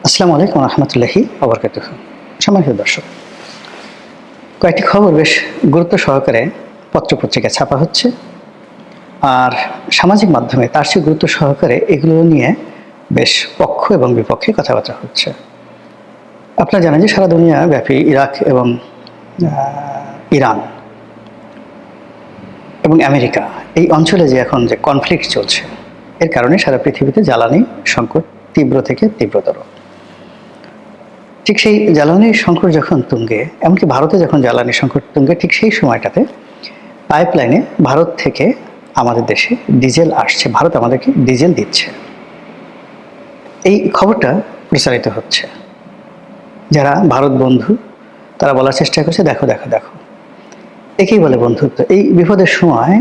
আসসালামু আলাইকুম রহমতুল্লাহি আবরকাতুহু। সম্মানিত দর্শক, কয়েকটি খবর বেশ গুরুত্ব সহকারে পত্রপত্রিকায় ছাপা হচ্ছে, আর সামাজিক মাধ্যমে তার চেয়ে গুরুত্ব সহকারে এগুলো নিয়ে বেশ পক্ষ এবং বিপক্ষে কথাবার্তা হচ্ছে। আপনারা জানেন যে সারা দুনিয়া ব্যাপী ইরাক এবং ইরান এবং আমেরিকা এই অঞ্চলে যে এখন যে কনফ্লিক্ট চলছে, এর কারণে সারা পৃথিবীতে জ্বালানি সংকট তীব্র থেকে তীব্রতর। ঠিক সেই জ্বালানি সংকট যখন তুঙ্গে, এমনকি ভারতে যখন জ্বালানি সংকট তুঙ্গে, ঠিক সেই সময়টাতে পাইপলাইনে ভারত থেকে আমাদের দেশে ডিজেল আসছে, ভারত আমাদেরকে ডিজেল দিচ্ছে। এই খবরটা প্রচারিত হচ্ছে। যারা ভারত বন্ধু তারা বলার চেষ্টা করছে, দেখো দেখো দেখো, একেই বলে বন্ধুত্ব। এই বিপদের সময়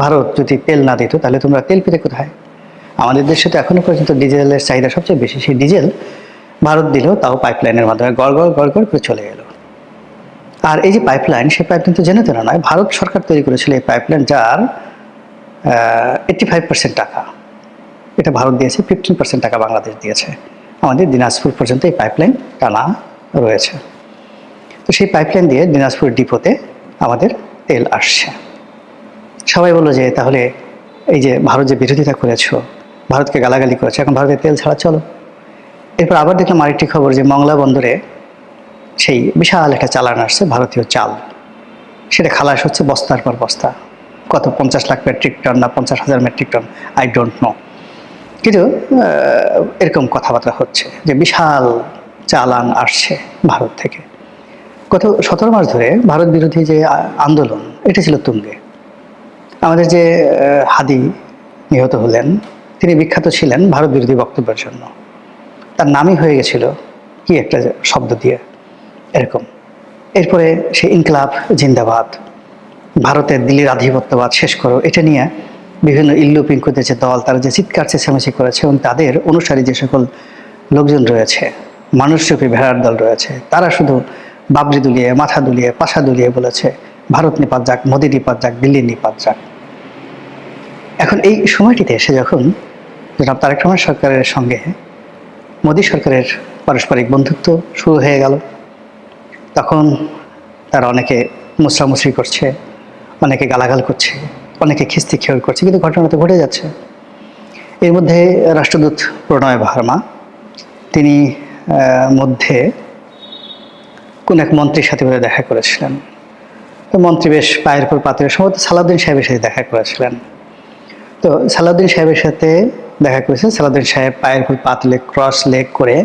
ভারত যদি তেল না দিত তাহলে তোমরা তেল পেতে কোথায়? আমাদের দেশে তো এখনো পর্যন্ত ডিজেলের চাহিদা সবচেয়ে বেশি। সেই ডিজেল ভারত দিল, তাও পাইপলাইনের মাধ্যমে গড় গড় গড় গড় করে চলে গেল। আর এই যে পাইপলাইন, সেই পাইপলাইন তো জেনে তেনা নয়, ভারত সরকার তৈরি করেছিল এই পাইপলাইন, যার 85% টাকা এটা ভারত দিয়েছে, 15% টাকা বাংলাদেশ দিয়েছে। আমাদের দিনাজপুর পর্যন্ত এই পাইপলাইন টানা রয়েছে। তো সেই পাইপলাইন দিয়ে দিনাজপুর ডিপোতে আমাদের তেল আসছে। সবাই বললো যে তাহলে এই যে ভারত যে বিরোধিতা করেছ, ভারতকে গালাগালি করেছে, এখন ভারতের তেল ছাড়া চলো। এরপর আবার দেখলাম আরেকটি খবর যে মংলা বন্দরে সেই বিশাল একটা চালান আসছে, ভারতীয় চাল। সেটা খালাস হচ্ছে বস্তার পর বস্তা। কত 50 লাখ মেট্রিক টন না 50,000 metric ton, I don't know. কিন্তু এরকম কথাবার্তা হচ্ছে যে বিশাল চালান আসছে ভারত থেকে। গত 17 মাস ধরে ভারত বিরোধী যে আন্দোলন, এটা ছিল তুঙ্গে। আমাদের যে হাদি নিহত হলেন, তিনি বিখ্যাত ছিলেন ভারত বিরোধী বক্তব্যের জন্য। তার নামই হয়ে গেছিল কি একটা শব্দ দিয়ে, এরকম। এরপরে সে ইনকলাব জিন্দাবাদ, ভারতের দিল্লির আধিপত্যবাদ শেষ করো, এটা নিয়ে বিভিন্ন ইল্লু পিঙ্কুদের যে দল, তারা যে চিৎকার চেঁচামেচি করেছে, এবং তাদের অনুসারী যে সকল লোকজন রয়েছে, মানুষরূপী ভেড়ার দল রয়েছে, তারা শুধু বাবরি দুলিয়ে, মাথা দুলিয়ে, পাশা দুলিয়ে বলেছে ভারত নিপাত যাক, মোদি নিপাত যাক, দিল্লি নিপাত যাক। এখন এই সময়টিতে এসে যখন জনাব তারেক রহমান সরকারের সঙ্গে মোদি সরকারের পারস্পরিক বন্ধুত্ব শুরু হয়ে গেল, তখন তারা অনেকে মুসরামুসরি করছে, অনেকে গালাগাল করছে, অনেকে খিস্তি খেয়ে করছে, কিন্তু ঘটনা তো ঘটে যাচ্ছে। এর মধ্যে রাষ্ট্রদূত প্রণয় ভার্মা, তিনি মধ্যে কোন এক মন্ত্রীর সাথে করে দেখা করেছিলেন। তো মন্ত্রী বেশ পায়ের পর পাতে, সম্ভবত সালাউদ্দিন সাহেবের সাথে দেখা করেছিলেন। তো সালাউদ্দিন সাহেবের সাথে দেখা করেছেন। সালাউদ্দিন সাহেব পায়ের পর পাতলে ক্রস লেগ করে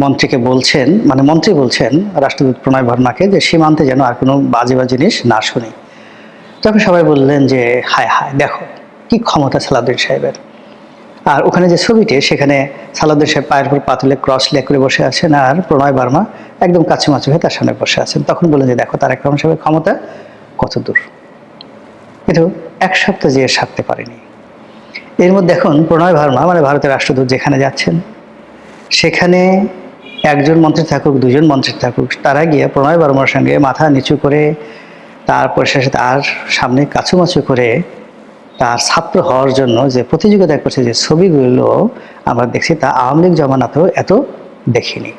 মন্ত্রীকে বলছেন, মানে মন্ত্রী বলছেন রাষ্ট্রদূত প্রণয় ভার্মাকে, যে সীমান্তে যেন আর কোনো বাজে বাজে জিনিস না শুনি। তখন সবাই বললেন যে হায় হায়, দেখো কি ক্ষমতা সালাউদ্দিন সাহেবের। আর ওখানে যে ছবিটি, সেখানে সালাউদ্দিন সাহেব পায়ের পর পাতলে ক্রস লেগ করে বসে আছেন, আর প্রণয় ভার্মা একদম কাছুমাছু হয়ে তার সামনে বসে আছেন। তখন বললেন যে দেখো তারেক রহমান সাহেবের ক্ষমতা কত দূর। কিন্তু এক সপ্তাহ যে সারতে পারেনি। এর মধ্যে এখন প্রণয় ভার্মা, মানে ভারতের রাষ্ট্রদূত, যেখানে যাচ্ছেন সেখানে একজন মন্ত্রী থাকুক, দুজন মন্ত্রী থাকুক, তারা গিয়ে প্রণয় ভার্মার সঙ্গে মাথা নিচু করে, তারপর শেষে তার সামনে কাছুমাছু করে তার ছাত্র হওয়ার জন্য যে প্রতিযোগিতা করছে, যে ছবিগুলো আমরা দেখছি, তা আওয়ামী লীগ জমানাতেও এত দেখিনি।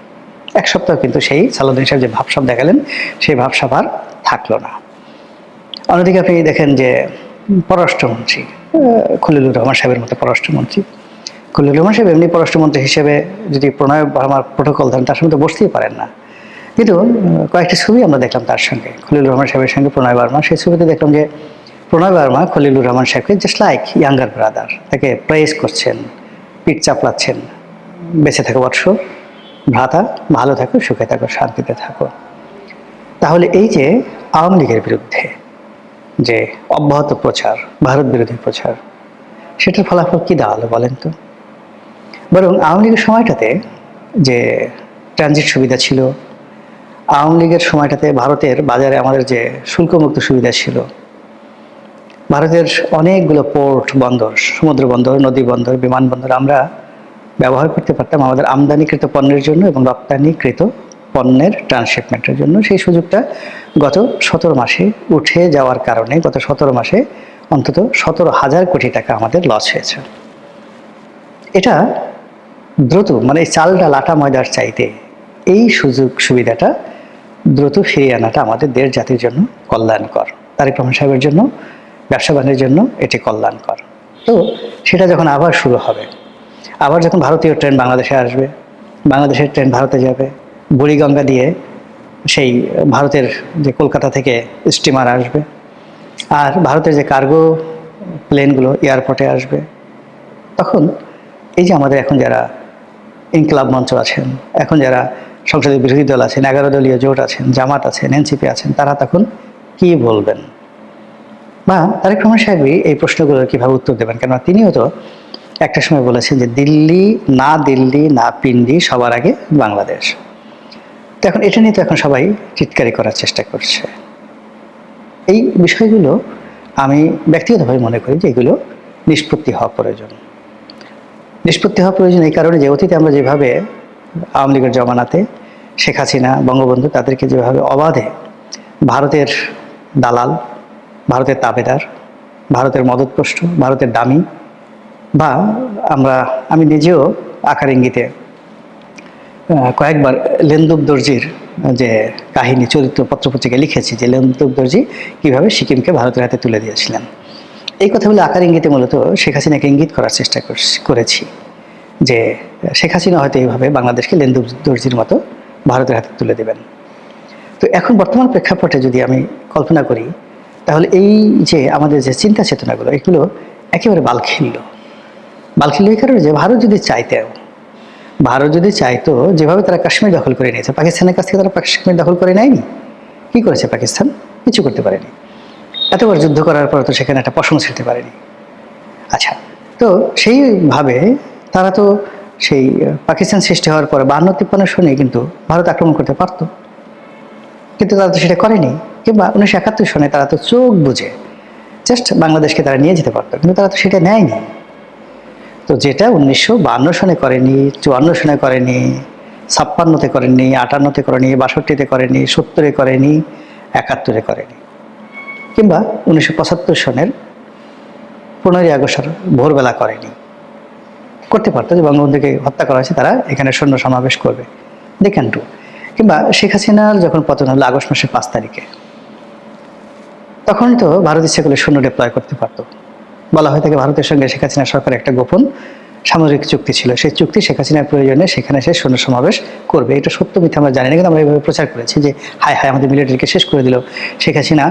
এক সপ্তাহ কিন্তু সেই সালাউদ্দিন সাহেব যে ভাবসাব দেখালেন, সেই ভাবসাব আর থাকলো না। অন্যদিকে আপনি দেখেন যে পররাষ্ট্রমন্ত্রী খলিলুর রহমান সাহেবের মতো পররাষ্ট্রমন্ত্রী, খলিলুর রহমান সাহেব এমনি পররাষ্ট্রমন্ত্রী হিসেবে যদি প্রণয় ভার্মার প্রোটোকল ধরেন, তার সঙ্গে তো বসতেই পারেন না। কিন্তু কয়েকটি ছবি আমরা দেখলাম তার সঙ্গে, খলিলুর রহমান সাহেবের সঙ্গে প্রণয় ভার্মা। সেই ছবিতে দেখলাম যে প্রণয় ভার্মা খলিলুর রহমান সাহেবকে জাস্ট লাইক ইয়াঙ্গার ব্রাদার, তাকে প্রেজ করছেন, পিঠ চাপলাচ্ছেন, বেঁচে থাকো বৎস, ভ্রাতা, ভালো থাকো, সুখে থাকো, শান্তিতে থাকো। তাহলে এই যে আওয়ামী লীগের বিরুদ্ধে যে অব্যাহত প্রচার, ভারত বিরোধী প্রচার, সেটার ফলাফল কি দাঁড়ালো বলেন তো? বরং আওয়ামী লীগের সময়টাতে যে ট্রানজিট সুবিধা ছিল, আওয়ামী লীগের সময়টাতে ভারতের বাজারে আমাদের যে শুল্কমুক্ত সুবিধা ছিল, ভারতের অনেকগুলো পোর্ট, বন্দর, সমুদ্র বন্দর, নদী বন্দর, বিমানবন্দর আমরা ব্যবহার করতে পারতাম আমাদের আমদানিকৃত পণ্যের জন্য এবং রপ্তানিকৃত পণ্যের ট্রান্সশিপমেন্টের জন্য। সেই সুযোগটা গত 17 মাসে উঠে যাওয়ার কারণে গত 17 মাসে অন্তত 17,000 কোটি টাকা আমাদের লস হয়েছে। এটা দ্রুত, মানে এই চাল ডাল আটা ময়দার চাইতে এই সুযোগ সুবিধাটা দ্রুত ফিরিয়ে আনাটা আমাদের দেশ জাতির জন্য কল্যাণকর। তারেক রহমান সাহেবের জন্য, ব্যবসা বাণিজ্যের জন্য এটি কল্যাণকর। তো সেটা যখন আবার শুরু হবে, আবার যখন ভারতীয় ট্রেন বাংলাদেশে আসবে, বাংলাদেশের ট্রেন ভারতে যাবে, বুড়িগঙ্গা দিয়ে সেই ভারতের যে কলকাতা থেকে স্টিমার আসবে, আর ভারতের যে কার্গো প্লেনগুলো এয়ারপোর্টে আসবে, তখন এই যে আমাদের এখন যারা ইনকলাব মঞ্চ আছেন, এখন যারা সংসদীয় বিরোধী দল আছেন, 11 দলীয় জোট আছেন, জামাত আছেন, এনসিপি আছেন, তারা তখন কি বলবেন? বা তারেক রহমান সাহেবই এই প্রশ্নগুলোর কীভাবে উত্তর দেবেন? কেননা তিনিও তো একটা সময় বলেছেন যে দিল্লি না পিন্ডি, সবার আগে বাংলাদেশ। তো এখন এটা নিয়ে তো এখন সবাই চিৎকারি করার চেষ্টা করছে। এই বিষয়গুলো আমি ব্যক্তিগতভাবে মনে করি যে এগুলো নিষ্পত্তি হওয়া প্রয়োজন। নিষ্পত্তি হওয়া প্রয়োজন এই কারণে যে অতীতে আমরা যেভাবে আওয়ামী লীগের জমানাতে শেখ হাসিনা, বঙ্গবন্ধু তাদেরকে যেভাবে অবাধে ভারতের দালাল, ভারতের তাবেদার, ভারতের মদতপুষ্ট, ভারতের দামি, বা আমি নিজেও আকার ইঙ্গিতে কয়েকবার লেন্দুব দর্জির যে কাহিনী, চরিত্র পত্রপত্রিকায় লিখেছি যে লেন্দুব দর্জি কীভাবে সিকিমকে ভারতের হাতে তুলে দিয়েছিলেন। এই কথাগুলো আকার ইঙ্গিতে মূলত শেখ হাসিনাকে ইঙ্গিত করার চেষ্টা করেছি যে শেখ হাসিনা হয়তো এইভাবে বাংলাদেশকে লেন্দুব দর্জির মতো ভারতের হাতে তুলে দেবেন। তো এখন বর্তমান প্রেক্ষাপটে যদি আমি কল্পনা করি, তাহলে এই যে আমাদের যে চিন্তা চেতনাগুলো, এগুলো একেবারে বালখিল্য এই কারণে যে ভারত যদি চাইতো, যেভাবে তারা কাশ্মীর দখল করে নিয়েছে, পাকিস্তানের কাছ থেকে তারা কাশ্মীর দখল করে নেয়নি। কি করেছে পাকিস্তান? কিছু করতে পারেনি। এতবার যুদ্ধ করার পর তো সেখানে একটা পশম ছিঁড়তে পারেনি। আচ্ছা, তো সেইভাবে তারা তো সেই পাকিস্তান সৃষ্টি হওয়ার পরে 52-53 সনে কিন্তু ভারত আক্রমণ করতে পারত, কিন্তু তারা তো সেটা করেনি। কিংবা 1971 সনে তারা তো চোখ বুঝে জাস্ট বাংলাদেশকে তারা নিয়ে যেতে পারতো, কিন্তু তারা তো সেটা নেয়নি। তো যেটা 1952 সনে করেনি, 54 সনে করেনি, 56-তে করেনি, 58-তে করেনি, 62-তে করেনি, 70-এ করেনি, 71-এ করেনি, কিংবা 1975 সনের 15ই আগস্টের ভোরবেলা করেনি। করতে পারতো যে বঙ্গবন্ধুকে হত্যা করা হয়েছে, তারা এখানে সৈন্য সমাবেশ করবে, দে ক্যান ডু। কিংবা শেখ হাসিনার যখন পতন হলো আগস্ট মাসের 5 তারিখে, তখনই তো ভারত ইচ্ছে করলে সৈন্য ডিপ্লয় করতে পারতো। বলা হয়ে থাকে ভারতের সঙ্গে শেখ হাসিনা সরকারের একটা গোপন সামরিক চুক্তি ছিল, সেই চুক্তি শেখ হাসিনার প্রয়োজনে সেখানে সে সৈন্য সমাবেশ করবে। এটা সত্য মিথ্যা আমরা জানি না, কিন্তু আমরা এইভাবে প্রচার করেছি যে হায় হায় আমাদের মিলিটারিকে শেষ করে দিল শেখ হাসিনা,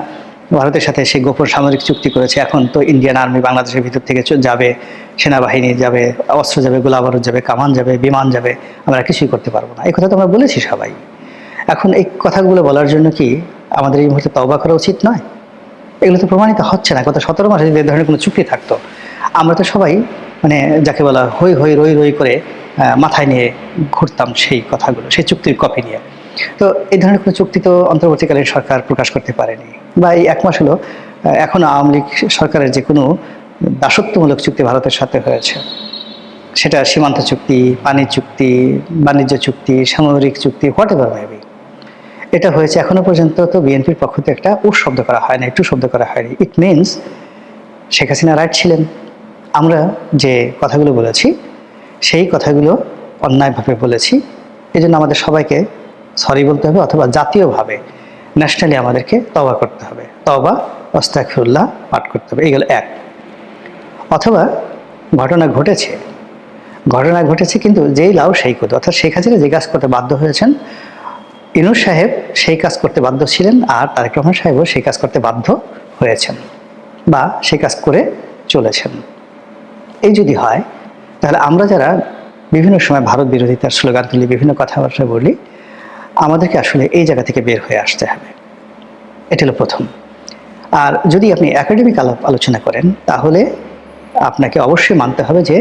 ভারতের সাথে সেই গোপন সামরিক চুক্তি করেছে, এখন তো ইন্ডিয়ান আর্মি বাংলাদেশের ভিতর থেকে যাবে, সেনাবাহিনী যাবে, অস্ত্র যাবে, গোলাবারুদ যাবে, কামান যাবে, বিমান যাবে, আমরা কিছুই করতে পারবো না। এই কথা তো আমরা বলেছি সবাই। এখন এই কথাগুলো বলার জন্য কি আমাদের এই মুহূর্তে তওবা করা উচিত নয়? এগুলো তো প্রমাণিত হচ্ছে না। গত 17 মাসে যদি এ ধরনের কোনো চুক্তি থাকতো, আমরা তো সবাই মানে যাকে বলা হই হই রই রই করে মাথায় নিয়ে ঘুরতাম সেই কথাগুলো, সেই চুক্তির কপি নিয়ে। তো এই ধরনের কোনো চুক্তি তো অন্তর্বর্তীকালীন সরকার প্রকাশ করতে পারেনি, বা এই 1 মাস হলো এখন আওয়ামী লীগ সরকারের যে কোনো দাসত্বমূলক চুক্তি ভারতের সাথে হয়েছে, সেটা সীমান্ত চুক্তি, পানি চুক্তি, বাণিজ্য চুক্তি, সামরিক চুক্তি, হোয়াট এভার মেবি, এটা হয়েছে। এখনো পর্যন্ত তো বিএনপির পক্ষ থেকে একটা উস শব্দ করা হয়নি, একটু শব্দ করা হয়নি। It means Sheikh Hasina right ছিলেন। আমরা যে কথাগুলো বলেছি সেই কথাগুলো অন্যায়ভাবে বলেছি, এই জন্য আমাদের সবাইকে সরি বলতে হবে, অথবা জাতীয়ভাবে ন্যাশনালি আমাদেরকে তওবা করতে হবে, তওবা আস্তাগফিরুল্লাহ পাঠ করতে হবে। এইগুলো এক। অথবা ঘটনা ঘটেছে কিন্তু যেই লাউ সেই কুদ, অর্থাৎ শেখ হাসিনা যে কাজ করতে বাধ্য হয়েছেন, ইউনূস সাহেব সেই কাজ করতে বাধ্য ছিলেন, আর তারেক রহমান সাহেবও সেই কাজ করতে বাধ্য হয়েছেন, বা সেই কাজ করে চলেছেন। এই যদি হয়, তাহলে আমরা যারা বিভিন্ন সময় ভারত বিরোধিতার স্লোগান তুলি, বিভিন্ন কথাবার্তা বলি, আমাদেরকে আসলে এই জায়গা থেকে বের হয়ে আসতে হবে। এটা হলো প্রথম। আর যদি আপনি একাডেমিক আলোচনা করেন, তাহলে আপনাকে অবশ্যই মানতে হবে যে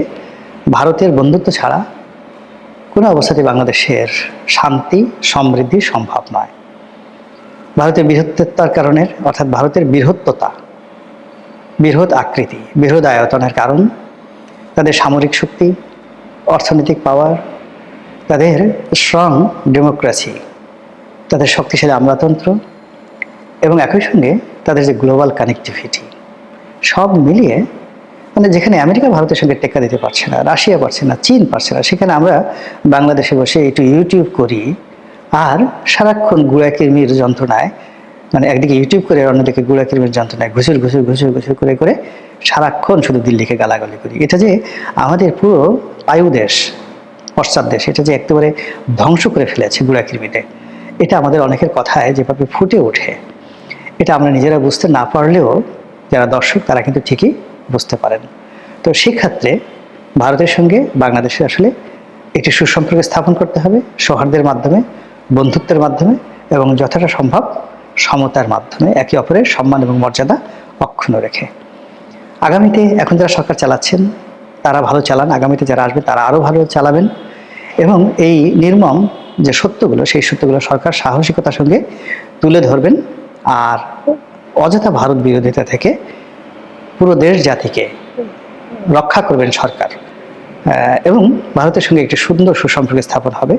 ভারতের বন্ধুত্ব ছাড়া কোনো অবস্থাতে বাংলাদেশের শান্তি সমৃদ্ধি সম্ভব নয়। ভারতের বৃহত্ততার কারণে, অর্থাৎ ভারতের বৃহত্ততা, বৃহৎ আকৃতি, বৃহৎ আয়তনের কারণ তাদের সামরিক শক্তি, অর্থনৈতিক পাওয়ার, তাদের স্ট্রং ডেমোক্রেসি, তাদের শক্তিশালী আমলাতন্ত্র, এবং একই সঙ্গে তাদের যে গ্লোবাল কানেক্টিভিটি, সব মিলিয়ে মানে যেখানে আমেরিকা ভারতের সঙ্গে টেক্কা দিতে পারছে না, রাশিয়া পারছে না, চীন পারছে না, সেখানে আমরা বাংলাদেশে বসে একটু ইউটিউব করি আর সারাক্ষণ গুড়াকির্মির যন্ত্রণায়, মানে একদিকে ইউটিউব করে অন্যদিকে গুড়াকির্মির যন্ত্রণায় ঘুষুর ঘুষুর ঘুষুর ঘুষুর করে করে সারাক্ষণ শুধু দিল্লিকে গালাগালি করি। এটা যে আমাদের পুরো পায়ুদেশ, পশ্চাৎ দেশ, এটা যে একেবারে ধ্বংস করে ফেলেছে গুড়াকির্মিতে, এটা আমাদের অনেকের কথায় যেভাবে ফুটে ওঠে, এটা আমরা নিজেরা বুঝতে না পারলেও যারা দর্শক তারা কিন্তু ঠিকই বুঝতে পারেন। তো সেক্ষেত্রে ভারতের সঙ্গে বাংলাদেশের আসলে একটি সুসম্পর্ক স্থাপন করতে হবে সৌহার্দ্যের মাধ্যমে, বন্ধুত্বের মাধ্যমে এবং যতটা সম্ভব সমতার মাধ্যমে, একে অপরের সম্মান এবং মর্যাদা অক্ষুণ্ণ রেখে। আগামীতে এখন যারা সরকার চালাচ্ছেন তারা ভালো চালান, আগামীতে যারা আসবে তারা আরও ভালো চালাবেন এবং এই নির্মম যে সত্যগুলো, সেই সত্যগুলো সরকার সাহসিকতার সঙ্গে তুলে ধরবেন আর অযথা ভারত বিরোধিতা থেকে পুরো দেশ জাতিকে রক্ষা করবেন সরকার, এবং ভারতের সঙ্গে একটি সুন্দর সুসম্পর্ক স্থাপন হবে।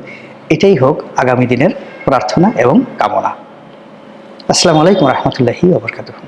এটাই হোক আগামী দিনের প্রার্থনা এবং কামনা। আসসালামু আলাইকুম রহমতুল্লাহি ওয়া বারাকাতুহু।